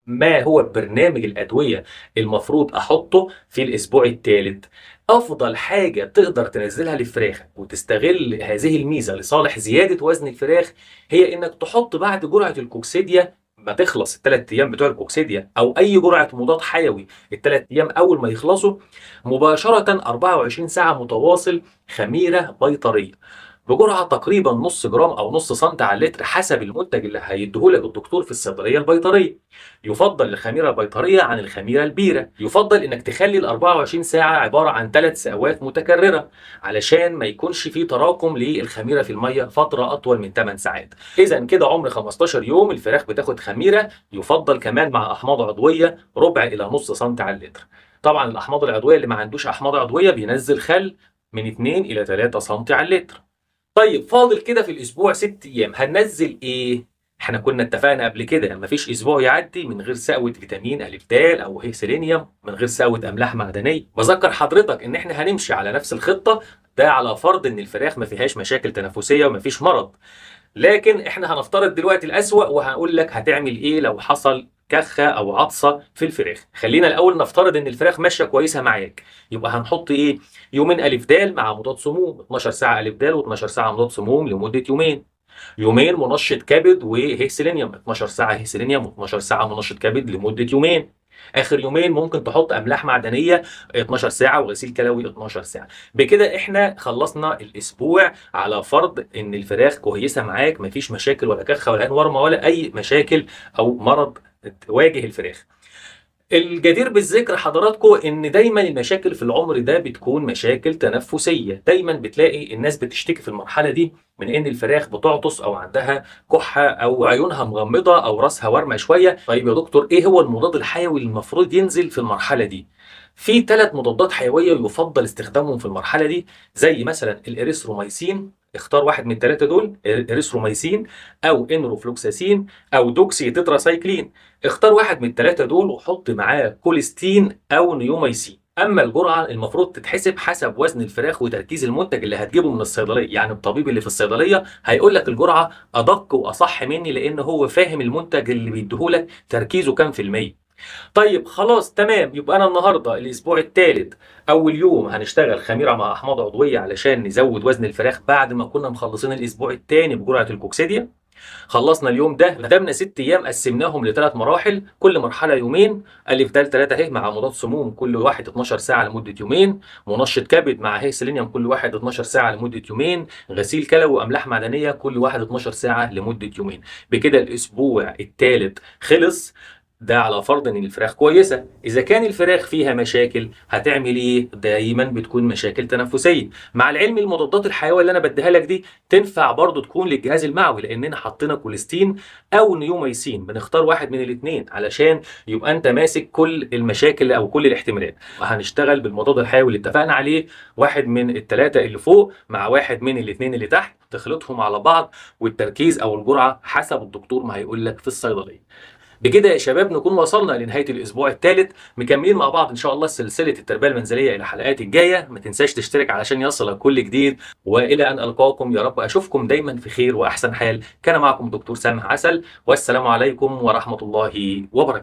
ما هو برنامج الأدوية المفروض أحطه في الأسبوع الثالث. أفضل حاجة تقدر تنزلها للفراخ وتستغل هذه الميزة لصالح زيادة وزن الفراخ هي إنك تحط بعد جرعة الكوكسيديا ما تخلص الثلاث أيام بتوع الكوكسيديا أو أي جرعة مضاد حيوي الثلاث أيام أول ما يخلصوا مباشرة 24 ساعة متواصل خميرة بيطرية بجرعة تقريبا نص جرام أو نص سنتي على اللتر حسب المنتج اللي هيديهولك الدكتور في الصيدلية البيطرية. يفضل الخميرة البيطرية عن الخميرة البيرة. يفضل إنك تخلي ال 24 ساعة عبارة عن 3 سقوات متكررة علشان ما يكونش في تراكم للخميرة في المية فترة أطول من 8 ساعات. إذا كده عمر 15 يوم الفراخ بتاخد خميرة. يفضل كمان مع أحماض عضوية ربع إلى نص سنتي على اللتر. طبعا الأحماض العضوية اللي ما عندوش أحماض عضوية بينزل خل من 2 إلى 3 سنتي على اللتر. طيب فاضل كده في الاسبوع 6 ايام هننزل ايه؟ احنا كنا اتفقنا قبل كده مفيش اسبوع يعدي من غير سقوه فيتامين الف د او هي سيلينيوم من غير سقوه املاح معدنيه. بذكر حضرتك ان احنا هنمشي على نفس الخطه ده على فرض ان الفراخ ما فيهاش مشاكل تنفسيه ومفيش مرض. لكن احنا هنفترض دلوقتي الأسوأ وهقول لك هتعمل ايه لو حصل كخة او عطسة في الفراخ. خلينا الاول نفترض ان الفراخ ماشية كويسة معاك. يبقى هنحط ايه؟ يومين الف د مع مضاد سموم 12 ساعة الف د و12 ساعة مضاد سموم لمدة يومين. يومين منشط كبد وهيكسيلينيوم 12 ساعة هيكسيلينيوم و12 ساعة منشط كبد لمدة يومين. اخر يومين ممكن تحط املاح معدنيه 12 ساعه وغسيل كلوي 12 ساعه. بكده احنا خلصنا الاسبوع على فرض ان الفراخ كويسه معاك مفيش مشاكل ولا كخه ولا ورمه ولا اي مشاكل او مرض تواجه الفراخ. الجدير بالذكر حضراتكم ان دايما المشاكل في العمر ده بتكون مشاكل تنفسيه. دايما بتلاقي الناس بتشتكي في المرحله دي من ان الفراخ بتعطس او عندها كحه او عيونها مغمضه او راسها ورمه شويه. طيب يا دكتور ايه هو المضاد الحيوي اللي المفروض ينزل في المرحله دي؟ في 3 مضادات حيويه يفضل استخدامهم في المرحله دي زي مثلا الاريثروميسين. اختار واحد من ال3 دول اريثروميسين او انروفلوكساسين او دوكسي تتراسايكلين. اختار واحد من ال3 دول وحط معاه كوليستين او نيوميسين. اما الجرعه المفروض تتحسب حسب وزن الفراخ وتركيز المنتج اللي هتجيبه من الصيدليه. يعني الطبيب اللي في الصيدليه هيقول لك الجرعه ادق واصح مني لان هو فاهم المنتج اللي بيديهولك تركيزه كام في الميه. طيب خلاص تمام. يبقى انا النهارده الاسبوع الثالث اول يوم هنشتغل خميره مع احماض عضويه علشان نزود وزن الفراخ بعد ما كنا مخلصين الاسبوع الثاني بجرعه الكوكسيديا. خلصنا اليوم ده قدامنا 6 ايام قسمناهم ل3 مراحل كل مرحله يومين. الف د 3 اهي مع مضاد سموم كل واحد 12 ساعه لمده يومين. منشط كبد مع هي سيلينيوم كل واحد 12 ساعه لمده يومين. غسيل كلوي واملاح معدنيه كل واحد 12 ساعه لمده يومين. بكده الاسبوع الثالث خلص. ده على فرض ان الفراخ كويسه. اذا كان الفراخ فيها مشاكل هتعمل ايه؟ دايما بتكون مشاكل تنفسيه. مع العلم المضادات الحيويه اللي انا بديها لك دي تنفع برضو تكون للجهاز المعوي لاننا حطينا كوليستين او نيوميسين. بنختار واحد من الاثنين علشان يبقى انت ماسك كل المشاكل او كل الاحتمالات. هنشتغل بالمضاد الحيوي اللي اتفقنا عليه واحد من ال3 اللي فوق مع واحد من الاثنين اللي تحت تخلطهم على بعض والتركيز او الجرعه حسب الدكتور ما هيقول لك في الصيدليه. بكده يا شباب نكون وصلنا لنهاية الأسبوع الثالث. مكملين مع بعض إن شاء الله سلسلة التربية المنزلية إلى حلقات الجاية. ما تنساش تشترك علشان يصلك كل جديد. وإلى أن ألقاكم يا رب أشوفكم دايما في خير وأحسن حال. كان معكم دكتور سامح عسل والسلام عليكم ورحمة الله وبركاته.